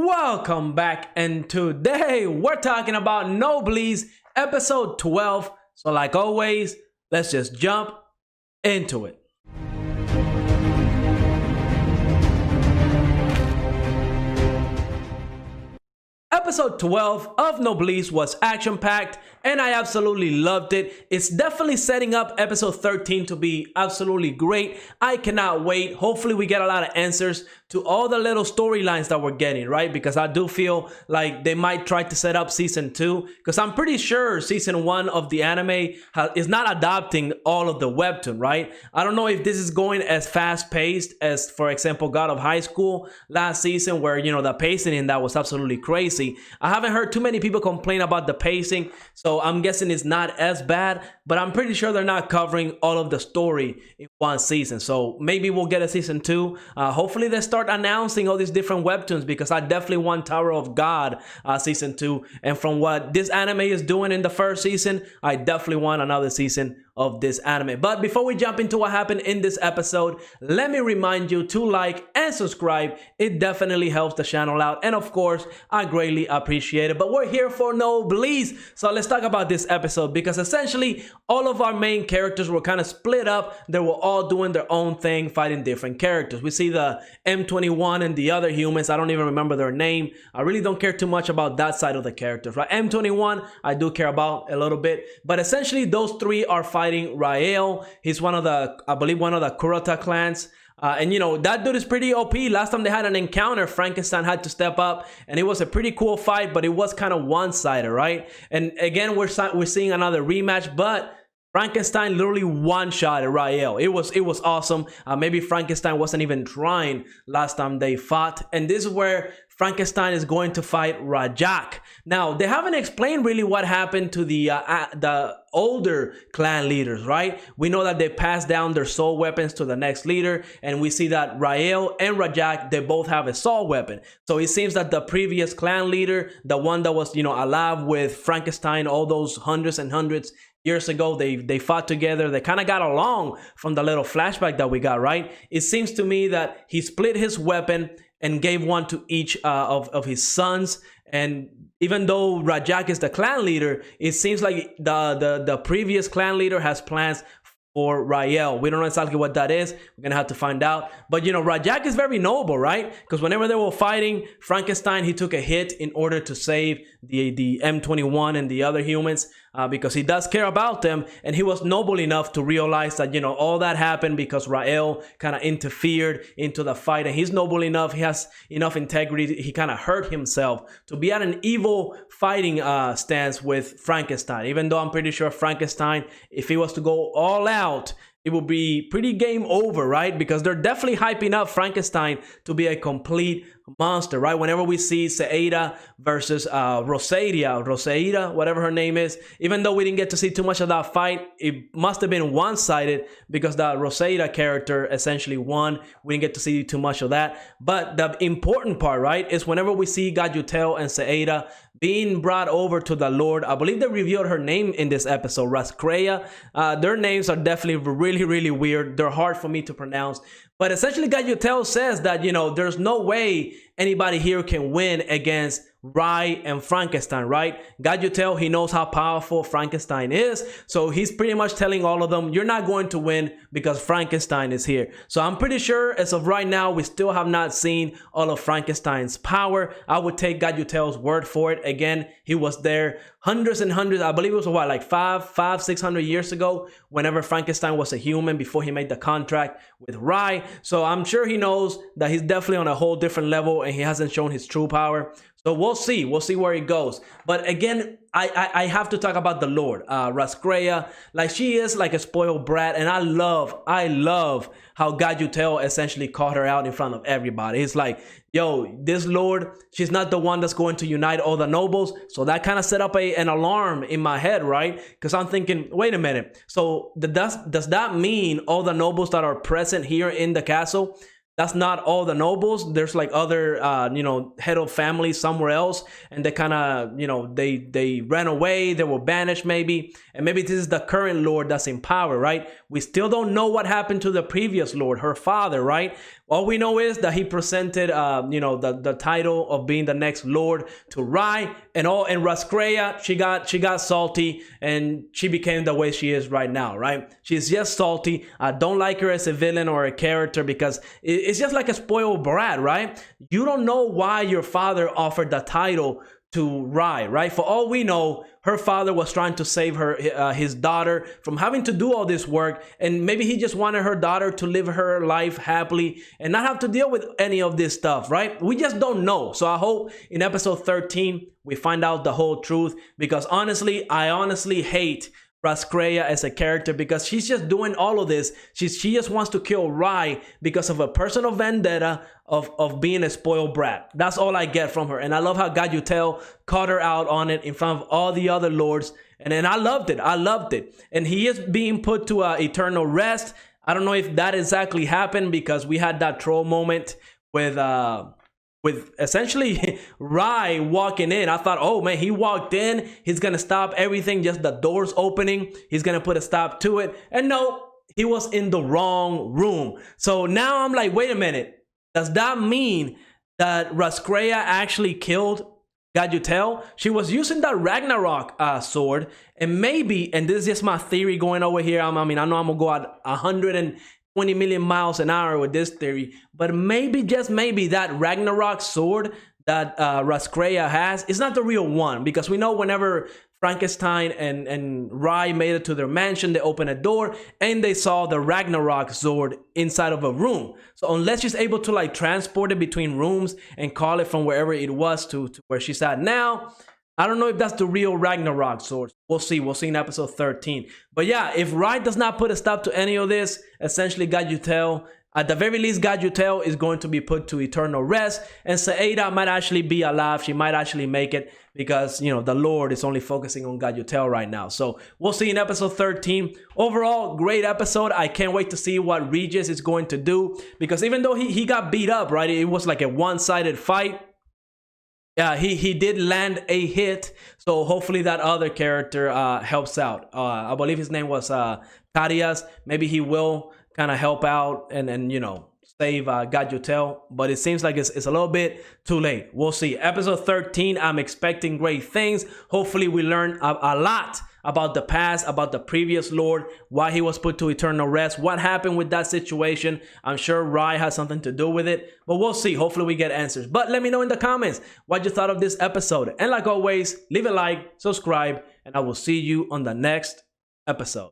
Welcome back, and today we're talking about Noblesse episode 12. So like always, let's just jump into it. Episode 12 of Noblesse was action-packed and I absolutely loved it. It's definitely setting up episode 13 to be absolutely great. I cannot wait. Hopefully we get a lot of answers to all the little storylines that we're getting, right? Because I do feel like they might try to set up season 2, because I'm pretty sure season 1 of the anime is not adopting all of the webtoon, right? I don't know if this is going as fast-paced as, for example, God of High School last season, where, you know, the pacing in that was absolutely crazy. I haven't heard too many people complain about the pacing, so I'm guessing it's not as bad, but I'm pretty sure they're not covering all of the story in one season. So maybe we'll get a season 2. Hopefully they start announcing all these different webtoons, because I definitely want Tower of God season 2. And from what this anime is doing in the first season, I definitely want another season of this anime. But before we jump into what happened in this episode, let me remind you to like and subscribe. It definitely helps the channel out, and of course I greatly appreciate it. But we're here for Noblesse, so let's talk about this episode, because essentially all of our main characters were kind of split up. They were all doing their own thing, fighting different characters. We see the M21 and the other humans. I don't even remember their name. I really don't care too much about that side of the characters, right? M21 I do care about a little bit, but essentially those three are fighting Rael. He's one of the, I believe, one of the Kurota clans. And you know, that dude is pretty OP. Last time they had an encounter, Frankenstein had to step up, and it was a pretty cool fight, but it was kind of one-sided, right? And again, we're seeing another rematch, but Frankenstein literally one-shotted Rael. It was awesome. Maybe Frankenstein wasn't even trying last time they fought, and this is where Frankenstein is going to fight Rajak. Now, they haven't explained really what happened to the older clan leaders, right? We know that they passed down their soul weapons to the next leader, and we see that Rael and Rajak, they both have a soul weapon. So it seems that the previous clan leader, the one that was, you know, alive with Frankenstein all those hundreds and hundreds years ago, they fought together. They kind of got along from the little flashback that we got, right? It seems to me that he split his weapon and gave one to each of his sons. And even though Rajak is the clan leader, it seems like the previous clan leader has plans for Rael. We don't know exactly what that is. We're gonna have to find out. But you know, Rajak is very noble, right? Because whenever they were fighting Frankenstein, he took a hit in order to save the M21 and the other humans, because he does care about them, and he was noble enough to realize that, you know, all that happened because Rael kind of interfered into the fight, and he's noble enough, he has enough integrity, he kind of hurt himself to be at an evil fighting stance with Frankenstein. Even though I'm pretty sure Frankenstein, if he was to go all out, it will be pretty game over, right? Because they're definitely hyping up Frankenstein to be a complete monster, right? Whenever we see Seida versus Roseida, whatever her name is, even though we didn't get to see too much of that fight, it must have been one-sided because the Roseida character essentially won. We didn't get to see too much of that. But the important part, right, is whenever we see Gajutel and Seida being brought over to the Lord, I believe they revealed her name in this episode, Raskreia. Their names are definitely really, really weird. They're hard for me to pronounce. But essentially, Gajutel says that, you know, there's no way anybody here can win against Rai and Frankenstein, right? Gajutel, he knows how powerful Frankenstein is, so he's pretty much telling all of them, you're not going to win because Frankenstein is here. So I'm pretty sure as of right now, we still have not seen all of Frankenstein's power. I would take Gajutel's word for it. Again, he was there hundreds and hundreds, I believe it was what, like 600 years ago, whenever Frankenstein was a human, before he made the contract with Rai. So I'm sure he knows that he's definitely on a whole different level, and he hasn't shown his true power. So we'll see where he goes. But again, I have to talk about the Lord, Raskreia. Like, she is like a spoiled brat, and I love how Gajutel essentially called her out in front of everybody. It's like, yo, this Lord, she's not the one that's going to unite all the nobles. So that kind of set up an alarm in my head, right? Because I'm thinking, wait a minute. So does that mean all the nobles that are present here in the castle, that's not all the nobles? There's like other, you know, head of families somewhere else, and they kind of, you know, they ran away, they were banished maybe, and maybe this is the current Lord that's in power, right? We still don't know what happened to the previous Lord, her father, right? All we know is that he presented, the title of being the next Lord to Rai, and Raskreia, she got salty, and she became the way she is right now, right? She's just salty. I don't like her as a villain or a character because it's just like a spoiled brat, right? You don't know why your father offered the title to Rai, right? For all we know, her father was trying to save his daughter from having to do all this work, and maybe he just wanted her daughter to live her life happily and not have to deal with any of this stuff, right? We just don't know. So I hope in episode 13 we find out the whole truth, because I honestly hate Raskreia as a character, because she's just doing all of this. She just wants to kill Rai because of a personal vendetta of being a spoiled brat. That's all I get from her. And I love how Gajutel caught her out on it in front of all the other lords. And then I loved it. And he is being put to eternal rest. I don't know if that exactly happened, because we had that troll moment with essentially Rai walking in. I thought, oh man, he walked in, he's gonna stop everything, just the doors opening, he's gonna put a stop to it. And no, he was in the wrong room. So now I'm like, wait a minute, does that mean that Raskreia actually killed Gajutel? She was using that Ragnarok sword, and maybe, and this is just my theory going over here, I know I'm gonna go at 120 million miles an hour with this theory, but maybe, just maybe, that Ragnarok sword that Raskreia has is not the real one, because we know whenever Frankenstein and Rai made it to their mansion, they opened a door and they saw the Ragnarok sword inside of a room. So unless she's able to like transport it between rooms and call it from wherever it was to where she's at now, I don't know if that's the real Ragnarok sword. We'll see in episode 13. But yeah, if Rai does not put a stop to any of this, essentially Gajutel, at the very least, Gajutel is going to be put to eternal rest, and Saeda might actually be alive. She might actually make it, because, the Lord is only focusing on Gajutel right now. So we'll see in episode 13. Overall, great episode. I can't wait to see what Regis is going to do, because even though he got beat up, right, it was like a one-sided fight. Yeah, he did land a hit, so hopefully that other character helps out. I believe his name was Tarias. Maybe he will kind of help out and save Gajutel, but it seems like it's a little bit too late. We'll see. Episode 13, I'm expecting great things. Hopefully we learn a lot about the past, about the previous Lord, why he was put to eternal rest, what happened with that situation. I'm sure Rai has something to do with it, but we'll see. Hopefully we get answers. But let me know in the comments what you thought of this episode. And like always, leave a like, subscribe, and I will see you on the next episode.